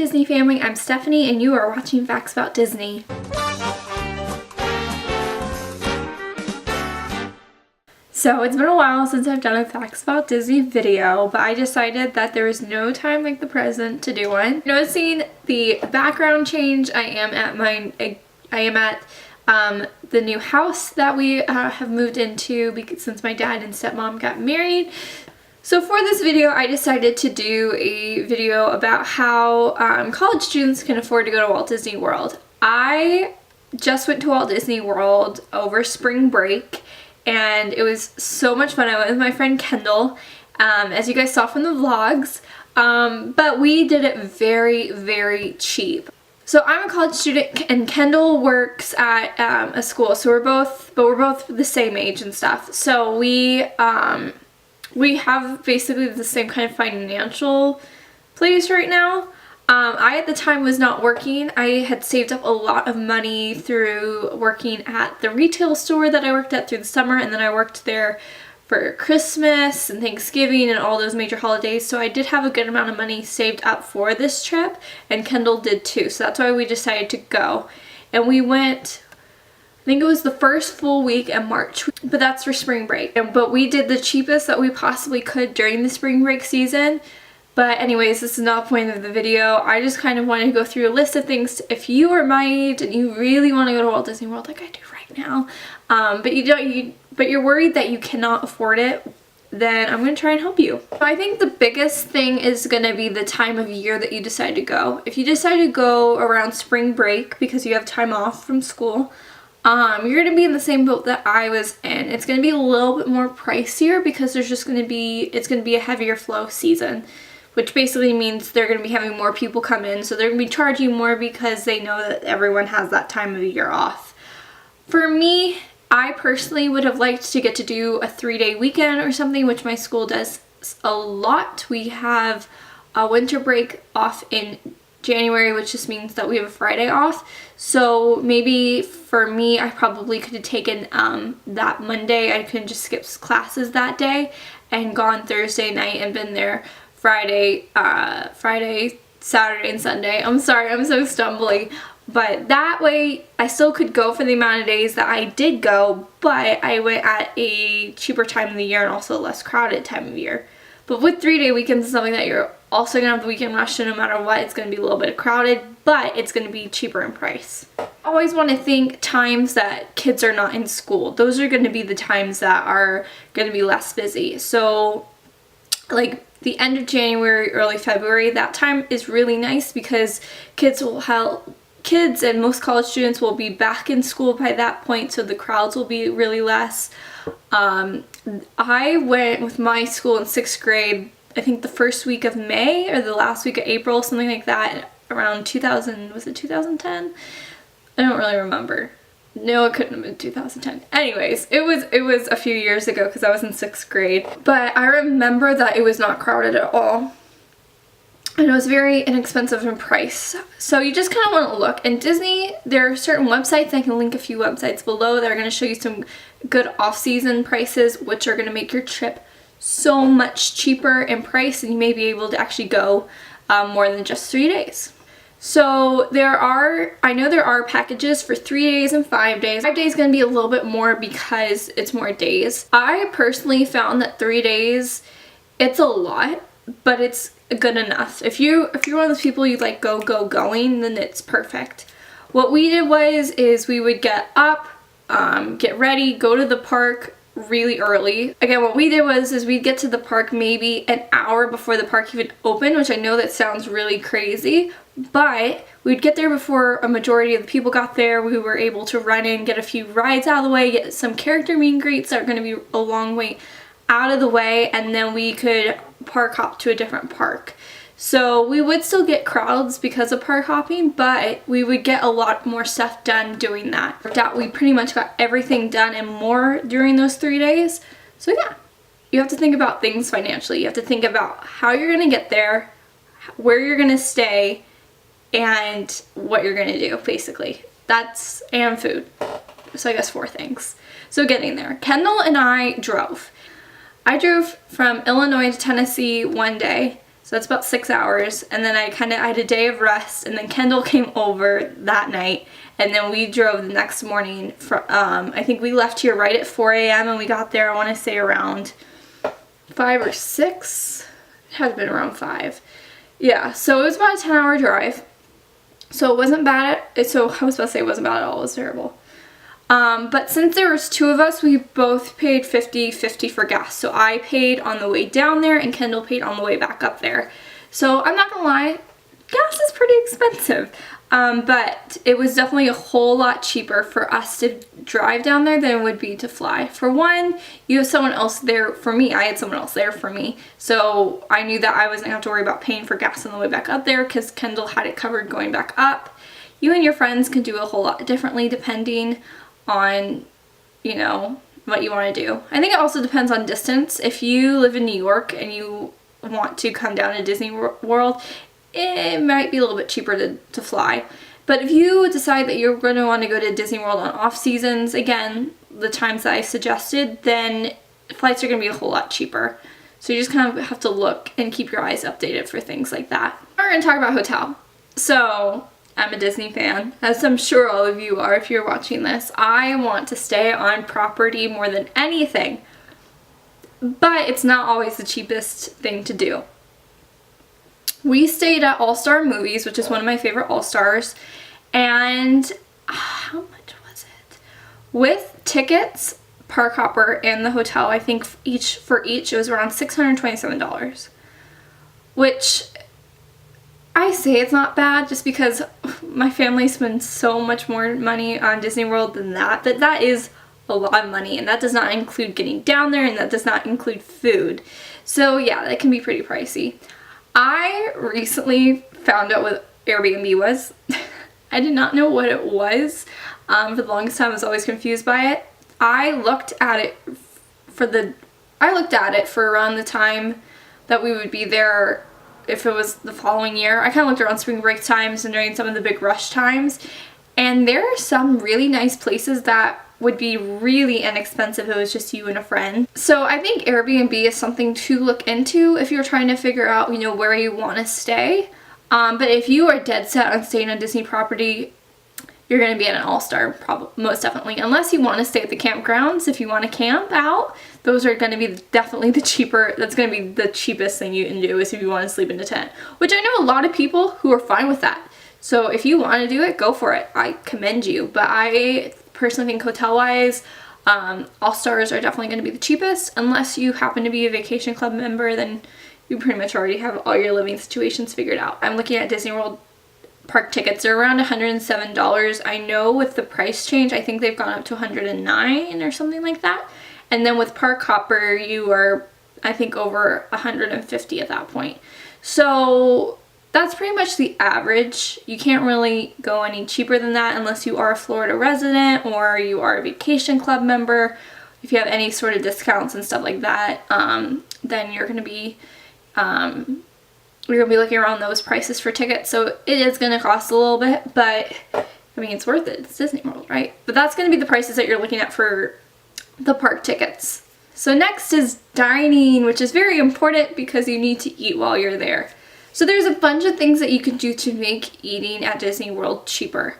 Disney family, I'm Stephanie and you are watching Facts About Disney. So it's been a while since I've done a Facts About Disney video, but I decided that there was no time like the present to do one. Noticing the background change, I am at the new house that we have moved into since my dad and stepmom got married. So for this video, I decided to do a video about how college students can afford to go to Walt Disney World. I just went to Walt Disney World over spring break, and it was so much fun. I went with my friend Kendall, as you guys saw from the vlogs, but we did it very, very cheap. So I'm a college student and Kendall works at a school, so we're both the same age and stuff. So we have basically the same kind of financial place right now. I at the time was not working. I had saved up a lot of money through working at the retail store that I worked at through the summer, and then I worked there for Christmas and Thanksgiving and all those major holidays. So I did have a good amount of money saved up for this trip, and Kendall did too. So that's why we decided to go. And we went, I think it was the first full week in March, but that's for spring break. But we did the cheapest that we possibly could during the spring break season. But anyways, this is not the point of the video. I just kind of wanted to go through a list of things. If you are my age and you really want to go to Walt Disney World like I do right now, but you're worried that you cannot afford it, then I'm going to try and help you. I think the biggest thing is going to be the time of year that you decide to go. If you decide to go around spring break because you have time off from school, you're going to be in the same boat that I was in. It's going to be a little bit more pricier because it's going to be a heavier flow season, which basically means they're going to be having more people come in, so they're going to be charging more because they know that everyone has that time of year off. For me, I personally would have liked to get to do a 3-day weekend or something, which my school does a lot. We have a winter break off in January, which just means that we have a Friday off. So maybe for me, I probably could have taken that Monday. I could just skip classes that day and gone Thursday night and been there Friday, Saturday, and Sunday. I'm sorry, I'm so stumbly. But that way, I still could go for the amount of days that I did go, but I went at a cheaper time of the year and also a less crowded time of year. But with 3-day weekends, it's something that you're also going to have the weekend rush, so no matter what, it's going to be a little bit crowded, but it's going to be cheaper in price. I always want to think times that kids are not in school. Those are going to be the times that are going to be less busy. So, like, the end of January, early February, that time is really nice because kids and most college students will be back in school by that point, so the crowds will be really less. I went with my school in 6th grade, I think the first week of May or the last week of April, something like that, around 2000, was it 2010? I don't really remember. No, it couldn't have been 2010. Anyways, it was a few years ago because I was in 6th grade. But I remember that it was not crowded at all. And it was very inexpensive in price. So you just kind of want to look. And Disney, there are certain websites, I can link a few websites below that are going to show you some good off-season prices, which are going to make your trip so much cheaper in price, and you may be able to actually go more than just 3 days. So I know there are packages for 3 days and 5 days. 5 days is going to be a little bit more because it's more days. I personally found that 3 days, it's a lot, but it's good enough. If you're one of those people you like going, then it's perfect. What we did is we would get up, get ready, go to the park really early. Again, what we did is we'd get to the park maybe an hour before the park even opened, which I know that sounds really crazy, but we'd get there before a majority of the people got there. We were able to run in, get a few rides out of the way, get some character meet and greets that are going to be a long way out of the way, and then we could park hop to a different park. So we would still get crowds because of park hopping, but we would get a lot more stuff done doing that. We pretty much got everything done and more during those 3 days. So yeah, you have to think about things financially. You have to think about how you're going to get there, where you're going to stay, and what you're going to do, basically. And food. So I guess 4 things. So getting there. Kendall and I drove. I drove from Illinois to Tennessee one day. So that's about 6 hours. And then I had a day of rest, and then Kendall came over that night, and then we drove the next morning from, I think we left here right at 4 a.m. and we got there, I want to say around 5 or 6. It had been around 5. Yeah, so it was about a 10-hour drive. So it wasn't bad. So I was about to say it wasn't bad at all. It was terrible. But since there was 2 of us, we both paid $50 for gas. So I paid on the way down there and Kendall paid on the way back up there. So I'm not gonna lie, gas is pretty expensive. But it was definitely a whole lot cheaper for us to drive down there than it would be to fly. For one, you have someone else there for me. I had someone else there for me. So I knew that I wasn't gonna have to worry about paying for gas on the way back up there because Kendall had it covered going back up. You and your friends can do a whole lot differently depending on, you know, what you want to do. I think it also depends on distance. If you live in New York and you want to come down to Disney World, it might be a little bit cheaper to fly. But if you decide that you're going to want to go to Disney World on off seasons, again, the times that I suggested, then flights are going to be a whole lot cheaper. So you just kind of have to look and keep your eyes updated for things like that. We're going to talk about hotel. So I'm a Disney fan, as I'm sure all of you are if you're watching this. I want to stay on property more than anything. But it's not always the cheapest thing to do. We stayed at All Star Movies, which is one of my favorite All Stars, and how much was it? With tickets, park hopper, and the hotel, I think for each it was around $627, which I say it's not bad just because my family spends so much more money on Disney World than that is a lot of money, and that does not include getting down there, and that does not include food. So yeah, that can be pretty pricey. I recently found out what Airbnb was. I did not know what it was. For the longest time I was always confused by it. I looked at it for around the time that we would be there if it was the following year. I kind of looked around spring break times and during some of the big rush times. And there are some really nice places that would be really inexpensive if it was just you and a friend. So I think Airbnb is something to look into if you're trying to figure out, you know, where you want to stay. But if you are dead set on staying on Disney property, you're going to be at an All-Star, most definitely. Unless you want to stay at the campgrounds, if you want to camp out, those are going to be definitely that's going to be the cheapest thing you can do is if you want to sleep in a tent. Which I know a lot of people who are fine with that. So if you want to do it, go for it. I commend you. But I personally think hotel-wise, All-Stars are definitely going to be the cheapest. Unless you happen to be a vacation club member, then you pretty much already have all your living situations figured out. I'm looking at Disney World park tickets. They're around $107. I know with the price change, I think they've gone up to $109 or something like that. And then with park hopper, you are, I think, over $150 at that point. So that's pretty much the average. You can't really go any cheaper than that unless you are a Florida resident or you are a vacation club member. If you have any sort of discounts and stuff like that, then you're gonna be looking around those prices for tickets. So it is gonna cost a little bit, but I mean, it's worth it. It's Disney World, right? But that's gonna be the prices that you're looking at for the park tickets. So next is dining, which is very important because you need to eat while you're there. So there's a bunch of things that you can do to make eating at Disney World cheaper.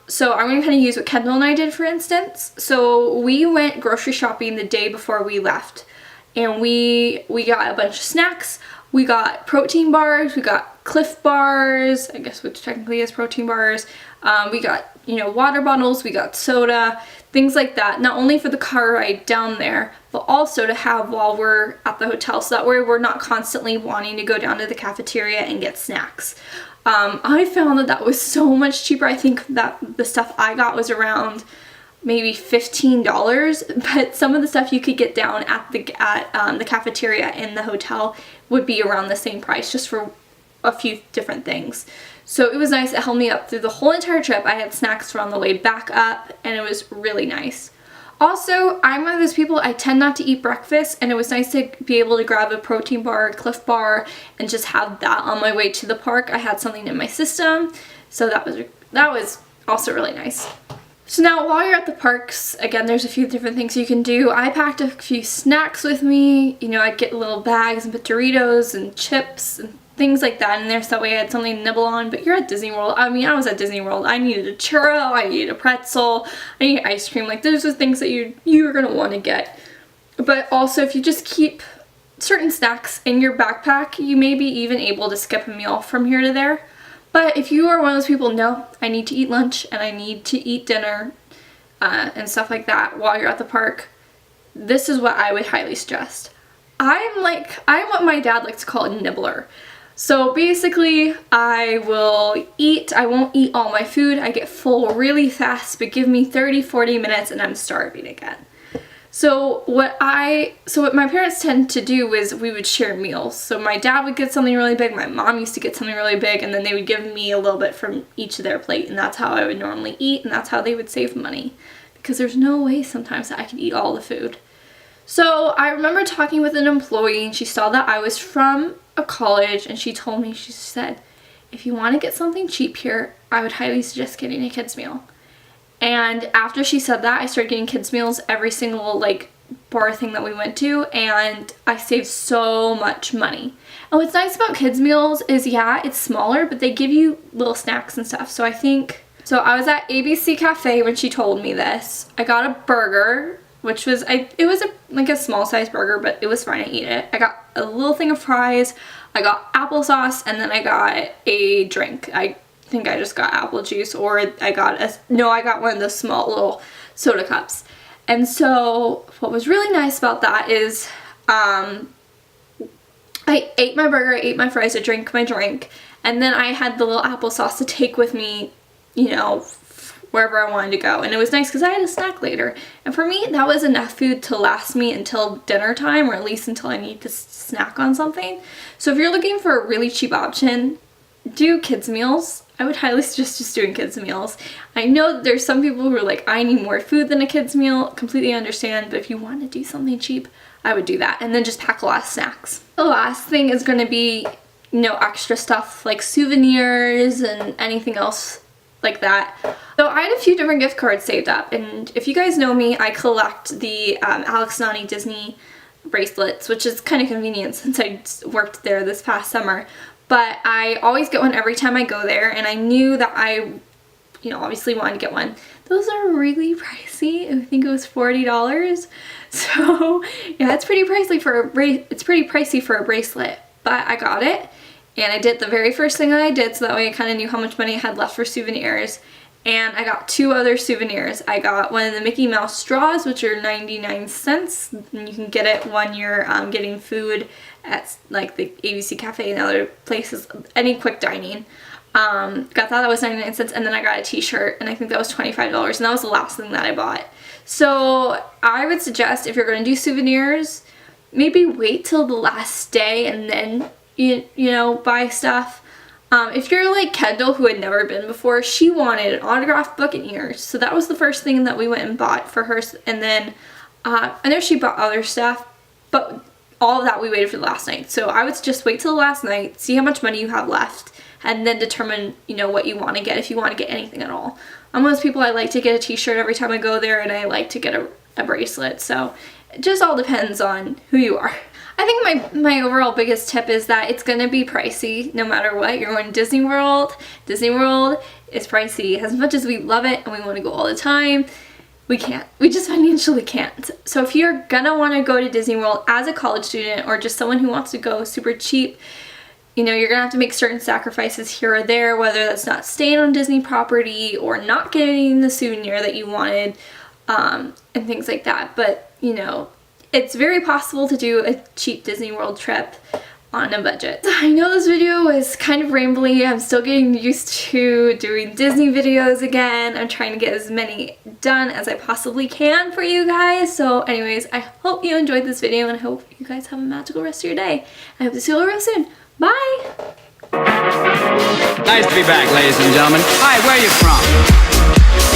So I'm going to kind of use what Kendall and I did, for instance. So we went grocery shopping the day before we left. And we got a bunch of snacks. We got protein bars. We got Cliff bars, I guess, which technically is protein bars. We got, you know, water bottles. We got soda, things like that. Not only for the car ride down there, but also to have while we're at the hotel, so that way we're not constantly wanting to go down to the cafeteria and get snacks. I found that was so much cheaper. I think that the stuff I got was around maybe $15, but some of the stuff you could get down at the cafeteria in the hotel would be around the same price, just for a few different things. So it was nice. It held me up through the whole entire trip. I had snacks on the way back up, and it was really nice. Also, I'm one of those people, I tend not to eat breakfast, and it was nice to be able to grab a protein bar, a Cliff bar, and just have that on my way to the park. I had something in my system, so that was also really nice. So now while you're at the parks, again, there's a few different things you can do. I packed a few snacks with me. You know, I'd get little bags and put Doritos and chips and things like that in there so that way I had something to nibble on. But you're at Disney World. I mean, I was at Disney World. I needed a churro, I needed a pretzel, I needed ice cream. Like, those are things that you're gonna want to get. But also, if you just keep certain snacks in your backpack, you may be even able to skip a meal from here to there. But if you are one of those people, no, I need to eat lunch and I need to eat dinner and stuff like that while you're at the park, this is what I would highly suggest. I'm what my dad likes to call a nibbler. So basically, I won't eat all my food. I get full really fast, but give me 30-40 minutes and I'm starving again. So what my parents tend to do is we would share meals. So my dad would get something really big, my mom used to get something really big, and then they would give me a little bit from each of their plate, and that's how I would normally eat, and that's how they would save money. Because there's no way sometimes that I could eat all the food. So I remember talking with an employee, and she saw that I was from a college, and she told me, she said, if you want to get something cheap here, I would highly suggest getting a kids meal. And after she said that, I started getting kids meals every single like bar thing that we went to, and I saved so much money. And what's nice about kids meals is, yeah, it's smaller, but they give you little snacks and stuff. So I was at ABC Cafe when she told me this. I got a burger, which was it was like a small size burger, but it was fine. I ate it. I got a little thing of fries. I got applesauce, and then I got a drink. I think I just got apple juice, or I got one of those small little soda cups. And so what was really nice about that is I ate my burger, I ate my fries, I drank my drink, and then I had the little applesauce to take with me, you know, wherever I wanted to go. And it was nice because I had a snack later. And for me, that was enough food to last me until dinner time, or at least until I need to snack on something. So if you're looking for a really cheap option, do kids meals. I would highly suggest just doing kids meals. I know there's some people who are like, I need more food than a kids meal. Completely understand, but if you want to do something cheap, I would do that. And then just pack a lot of snacks. The last thing is going to be, you know, extra stuff like souvenirs and anything else like that. So I had a few different gift cards saved up, and if you guys know me, I collect the Alex Nani Disney bracelets, which is kind of convenient since I worked there this past summer. But I always get one every time I go there, and I knew that I, you know, obviously wanted to get one. Those are really pricey. I think it was $40. So yeah, it's pretty pricey for a bracelet. But I got it, and I did the very first thing that I did, so that way I kind of knew how much money I had left for souvenirs. And I got two other souvenirs. I got one of the Mickey Mouse straws, which are 99 cents. And you can get it when you're getting food at like the ABC Cafe and other places, any quick dining. Got that was 99 cents. And then I got a t-shirt, and I think that was $25. And that was the last thing that I bought. So I would suggest, if you're going to do souvenirs, maybe wait till the last day and then, you know, buy stuff. If you're like Kendall, who had never been before, she wanted an autographed book and ears. So that was the first thing that we went and bought for her. And then I know she bought other stuff, but all of that we waited for the last night. So I would just wait till the last night, see how much money you have left, and then determine, you know, what you want to get, if you want to get anything at all. I'm one of those people, I like to get a t-shirt every time I go there, and I like to get a bracelet. So it just all depends on who you are. I think my overall biggest tip is that it's going to be pricey no matter what. You're going to Disney World. Disney World is pricey. As much as we love it and we want to go all the time, we can't. We just financially can't. So if you're going to want to go to Disney World as a college student, or just someone who wants to go super cheap, you know, you're going to have to make certain sacrifices here or there, whether that's not staying on Disney property or not getting the souvenir that you wanted, and things like that. But, you know, it's very possible to do a cheap Disney World trip on a budget. I know this video was kind of rambly. I'm still getting used to doing Disney videos again. I'm trying to get as many done as I possibly can for you guys. So anyways, I hope you enjoyed this video, and I hope you guys have a magical rest of your day. I hope to see you all real soon. Bye! Nice to be back, ladies and gentlemen. Hi, where are you from?